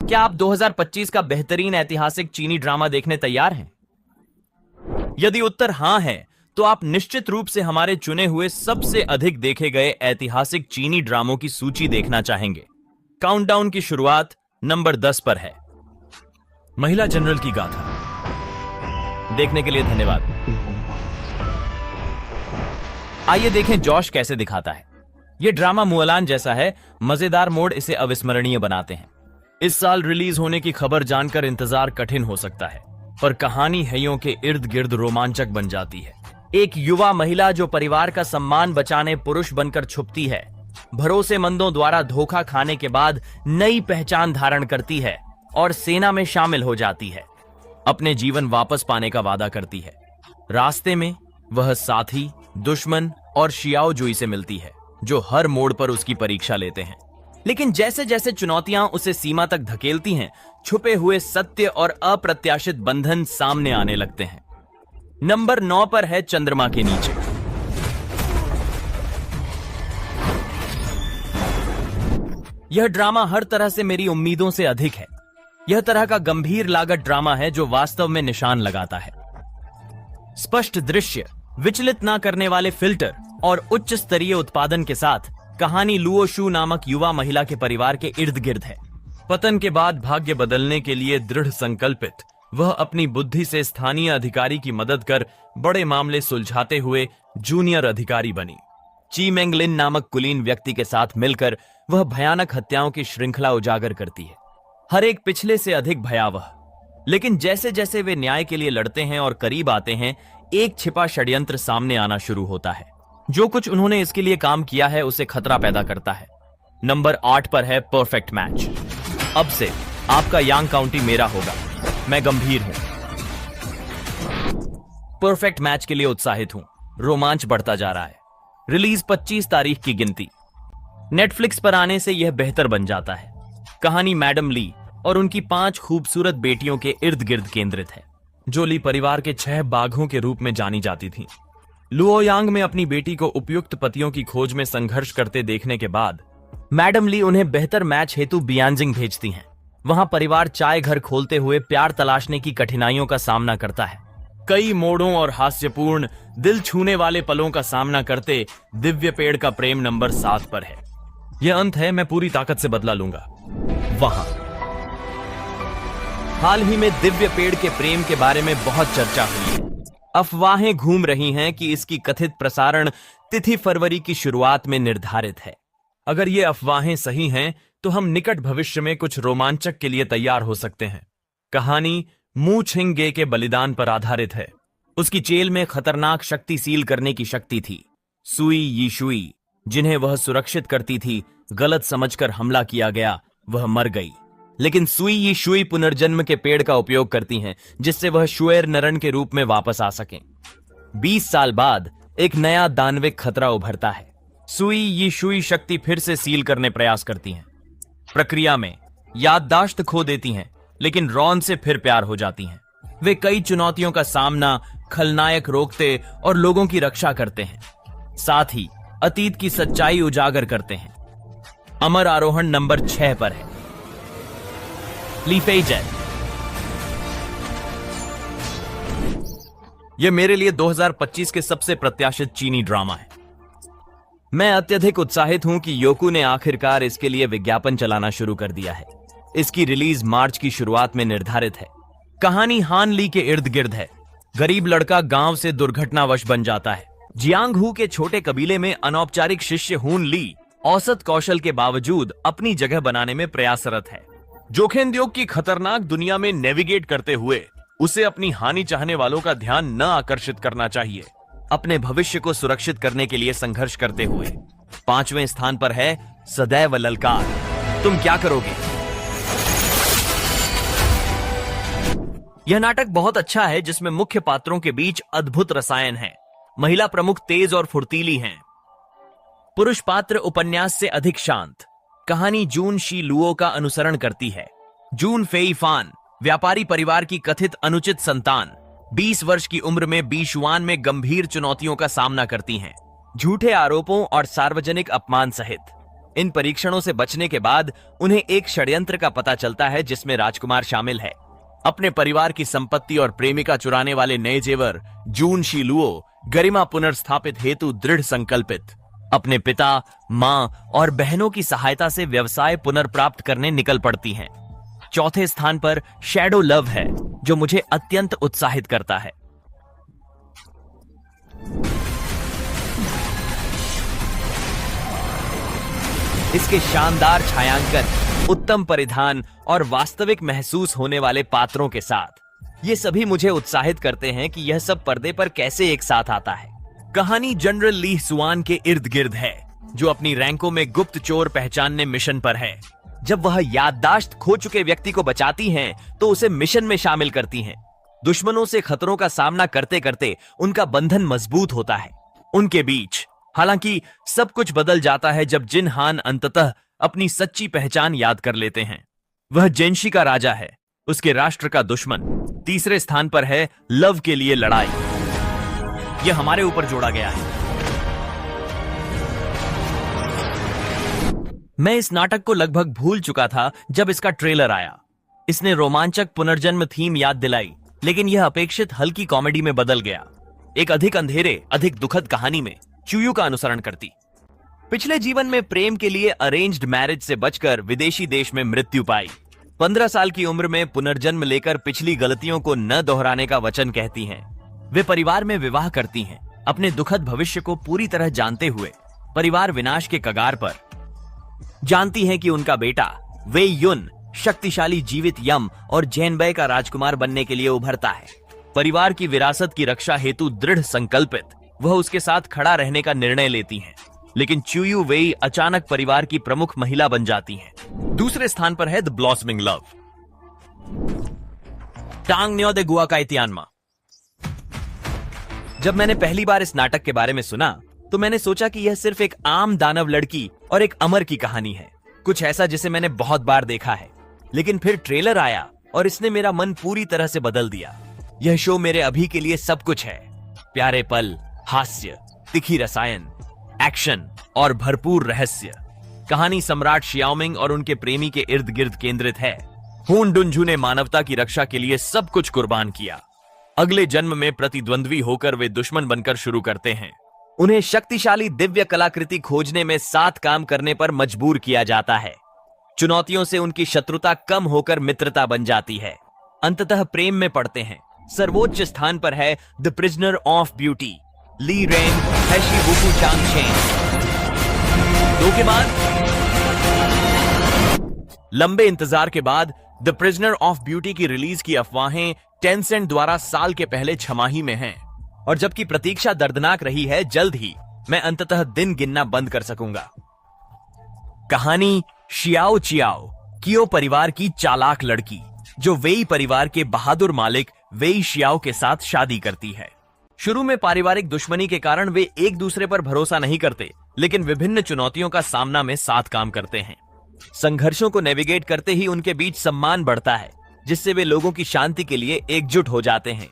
क्या आप 2025 का बेहतरीन ऐतिहासिक चीनी ड्रामा देखने तैयार हैं? यदि उत्तर हां है, तो आप निश्चित रूप से हमारे चुने हुए सबसे अधिक देखे गए ऐतिहासिक चीनी ड्रामों की सूची देखना चाहेंगे। काउंटडाउन की शुरुआत नंबर 10 पर है, महिला जनरल की गाथा। देखने के लिए धन्यवाद। आइए देखें जॉश कैसे दिखाता है। यह ड्रामा मुअलान जैसा है, मजेदार मोड़ इसे अविस्मरणीय बनाते हैं। इस साल रिलीज होने की खबर जानकर इंतजार कठिन हो सकता है, पर कहानी हइयों के इर्द गिर्द रोमांचक बन जाती है। एक युवा महिला जो परिवार का सम्मान बचाने पुरुष बनकर छुपती है, भरोसेमंदों द्वारा धोखा खाने के बाद नई पहचान धारण करती है और सेना में शामिल हो जाती है। अपने जीवन वापस पाने का वादा करती है। रास्ते में वह साथी, दुश्मन और शियाओ जुई से मिलती है, जो हर मोड़ पर उसकी परीक्षा लेते हैं। लेकिन जैसे जैसे चुनौतियां उसे सीमा तक धकेलती हैं, छुपे हुए सत्य और अप्रत्याशित बंधन सामने आने लगते हैं। नंबर 9 पर है चंद्रमा के नीचे। यह ड्रामा हर तरह से मेरी उम्मीदों से अधिक है। यह तरह का गंभीर लागत ड्रामा है जो वास्तव में निशान लगाता है। स्पष्ट दृश्य, विचलित ना करने वाले फिल्टर और उच्च स्तरीय उत्पादन के साथ कहानी लुओ शू नामक युवा महिला के परिवार के इर्द गिर्द है। पतन के बाद भाग्य बदलने के लिए दृढ़ संकल्पित, वह अपनी बुद्धि से स्थानीय अधिकारी की मदद कर बड़े मामले सुलझाते हुए जूनियर अधिकारी बनी। ची मेंगलिन नामक कुलीन व्यक्ति के साथ मिलकर वह भयानक हत्याओं की श्रृंखला उजागर करती है, हर एक पिछले से अधिक भयावह। लेकिन जैसे जैसे वे न्याय के लिए लड़ते हैं और करीब आते हैं, एक छिपा षड्यंत्र सामने आना शुरू होता है। जो कुछ उन्होंने इसके लिए काम किया है उसे खतरा पैदा करता है। नंबर 8 पर है परफेक्ट मैच। अब से आपका यांग काउंटी मेरा होगा, मैं गंभीर हूं। परफेक्ट मैच के लिए उत्साहित हूं। रोमांच बढ़ता जा रहा है। रिलीज 25 तारीख की गिनती। नेटफ्लिक्स पर आने से यह बेहतर बन जाता है। कहानी मैडम ली और उनकी 5 खूबसूरत बेटियों के इर्द गिर्द केंद्रित है, जो ली परिवार के 6 बाघों के रूप में जानी जाती थी। लुओयांग में अपनी बेटी को उपयुक्त पतियों की खोज में संघर्ष करते देखने के बाद मैडम ली उन्हें बेहतर मैच हेतु बियांजिंग भेजती हैं। वहां परिवार चाय घर खोलते हुए प्यार तलाशने की कठिनाइयों का सामना करता है। कई मोड़ों और हास्यपूर्ण, दिल छूने वाले पलों का सामना करते दिव्य पेड़ का प्रेम नंबर 7 पर है। यह अंत है, मैं पूरी ताकत से बदला लूंगा। वहां हाल ही में दिव्य पेड़ के प्रेम के बारे में बहुत चर्चा हुई है। अफवाहें घूम रही हैं कि इसकी कथित प्रसारण तिथि फरवरी की शुरुआत में निर्धारित है। अगर ये अफवाहें सही हैं, तो हम निकट भविष्य में कुछ रोमांचक के लिए तैयार हो सकते हैं। कहानी मू छिंग गे के बलिदान पर आधारित है। उसकी चेल में खतरनाक शक्ति सील करने की शक्ति थी। सुई यीशुई, जिन्हें वह सुरक्षित करती थी, गलत समझकर हमला किया गया, वह मर गई। लेकिन सुई यीशुई पुनर्जन्म के पेड़ का उपयोग करती हैं, जिससे वह शुएर नरन के रूप में वापस आ सकें। 20 साल बाद एक नया दानविक खतरा उभरता है। सुई यीशुई शक्ति फिर से सील करने प्रयास करती हैं। प्रक्रिया में याददाश्त खो देती हैं, लेकिन रॉन से फिर प्यार हो जाती हैं। वे कई चुनौतियों का सामना, खलनायक रोकते और लोगों की रक्षा करते हैं, साथ ही अतीत की सच्चाई उजागर करते हैं। अमर आरोहण नंबर 6 पर है। ली फेई जेन। यह मेरे लिए 2025 के सबसे प्रत्याशित चीनी ड्रामा है। मैं अत्यधिक उत्साहित हूं कि योकू ने आखिरकार इसके लिए विज्ञापन चलाना शुरू कर दिया है। इसकी रिलीज मार्च की शुरुआत में निर्धारित है। कहानी हान ली के इर्द गिर्द है। गरीब लड़का गांव से दुर्घटनावश बन जाता है। जियांग हू के छोटे कबीले में अनौपचारिक शिष्य हुन ली औसत कौशल के बावजूद अपनी जगह बनाने में प्रयासरत है। जोखेंद्योक की खतरनाक दुनिया में नेविगेट करते हुए उसे अपनी हानि चाहने वालों का ध्यान न आकर्षित करना चाहिए। अपने भविष्य को सुरक्षित करने के लिए संघर्ष करते हुए 5वें स्थान पर है सदैव ललकार। तुम क्या करोगे? यह नाटक बहुत अच्छा है, जिसमें मुख्य पात्रों के बीच अद्भुत रसायन है। महिला प्रमुख तेज और फुर्तीली हैं। पुरुष पात्र उपन्यास से अधिक शांत। कहानी जून शी लुओ का अनुसरण करती है। जून फेई फान व्यापारी परिवार की कथित अनुचित संतान 20 वर्ष की उम्र में बीशुआन में गंभीर चुनौतियों का सामना करती हैं, झूठे आरोपों और सार्वजनिक अपमान सहित। इन परीक्षणों से बचने के बाद उन्हें एक षड्यंत्र का पता चलता है जिसमें राजकुमार शामिल है। अपने परिवार की संपत्ति और प्रेमिका चुराने वाले नए जेवर जून शी लुओ गरिमा पुनर्स्थापित हेतु दृढ़ संकल्पित अपने पिता, मां और बहनों की सहायता से व्यवसाय पुनर्प्राप्त करने निकल पड़ती हैं। चौथे स्थान पर शैडो लव है, जो मुझे अत्यंत उत्साहित करता है। इसके शानदार छायांकन, उत्तम परिधान और वास्तविक महसूस होने वाले पात्रों के साथ ये सभी मुझे उत्साहित करते हैं कि यह सब पर्दे पर कैसे एक साथ आता है। कहानी जनरल ली सुआन के इर्द गिर्द है, जो अपनी रैंकों में गुप्त चोर पहचानने मिशन पर है। जब वह याददाश्त खो चुके व्यक्ति को बचाती हैं, तो उसे मिशन में शामिल करती हैं। दुश्मनों से खतरों का सामना करते करते उनका बंधन मजबूत होता है उनके बीच। हालांकि सब कुछ बदल जाता है जब जिन हान अंततः अपनी सच्ची पहचान याद कर लेते हैं। वह जेंशी का राजा है, उसके राष्ट्र का दुश्मन। तीसरे स्थान पर है लव के लिए लड़ाई। यह हमारे ऊपर जोड़ा गया है। मैं इस नाटक को लगभग भूल चुका था जब इसका ट्रेलर आया। इसने रोमांचक पुनर्जन्म थीम याद दिलाई, लेकिन यह अपेक्षित हल्की कॉमेडी में बदल गया, एक अधिक अंधेरे, अधिक दुखद कहानी में चुयू का अनुसरण करती। पिछले जीवन में प्रेम के लिए अरेंज्ड मैरिज से बचकर विदेशी देश में मृत्यु पाई। 15 साल की उम्र में पुनर्जन्म लेकर पिछली गलतियों को न दोहराने का वचन कहती हैं। वे परिवार में विवाह करती हैं, अपने दुखद भविष्य को पूरी तरह जानते हुए। परिवार विनाश के कगार पर। जानती हैं कि उनका बेटा वे युन शक्तिशाली जीवित यम और जैनबे का राजकुमार बनने के लिए उभरता है। परिवार की विरासत की रक्षा हेतु दृढ़ संकल्पित वह उसके साथ खड़ा रहने का निर्णय लेती हैं, लेकिन च्यूयू वेई अचानक परिवार की प्रमुख महिला बन जाती हैं। दूसरे स्थान पर है द ब्लॉसमिंग लव। टांग न्यो दे गुआ का इतियानमा। जब मैंने पहली बार इस नाटक के बारे में सुना तो मैंने सोचा कि यह सिर्फ एक आम दानव लड़की और एक अमर की कहानी है, कुछ ऐसा जिसे मैंने बहुत बार देखा है। लेकिन फिर ट्रेलर आया और इसने मेरा मन पूरी तरह से बदल दिया। यह शो मेरे अभी के लिए सब कुछ है। प्यारे पल, हास्य, तिखी रसायन, एक्शन और भरपूर रहस्य। कहानी सम्राट शियाओमिंग और उनके प्रेमी के इर्द गिर्द केंद्रित है। हून डुनझू ने मानवता की रक्षा के लिए सब कुछ कुर्बान किया। अगले जन्म में प्रतिद्वंद्वी होकर वे दुश्मन बनकर शुरू करते हैं। उन्हें शक्तिशाली दिव्य कलाकृति खोजने में साथ काम करने पर मजबूर किया जाता है। चुनौतियों से उनकी शत्रुता कम होकर मित्रता बन जाती है। अंततः प्रेम में पड़ते हैं। सर्वोच्च स्थान पर है द प्रिजनर ऑफ ब्यूटी, ली रेन हैशी वुकू चांग चेन। दो के बाद लंबे इंतजार के बाद द प्रिजनर ऑफ ब्यूटी की रिलीज की अफवाहें टेंसेंट द्वारा साल के पहले छमाही में हैं, और जबकि प्रतीक्षा दर्दनाक रही है, जल्द ही मैं अंततः दिन गिनना बंद कर सकूंगा। कहानी शियाओ चियाओ, कियो परिवार की चालाक लड़की, जो वेई परिवार के बहादुर मालिक वेई शियाओ के साथ शादी करती है। शुरू में पारिवारिक दुश्मनी के कारण वे एक दूसरे पर भरोसा नहीं करते, लेकिन विभिन्न चुनौतियों का सामना में साथ काम करते हैं। संघर्षों को नेविगेट करते ही उनके बीच सम्मान बढ़ता है, जिससे वे लोगों की शांति के लिए एकजुट हो जाते हैं।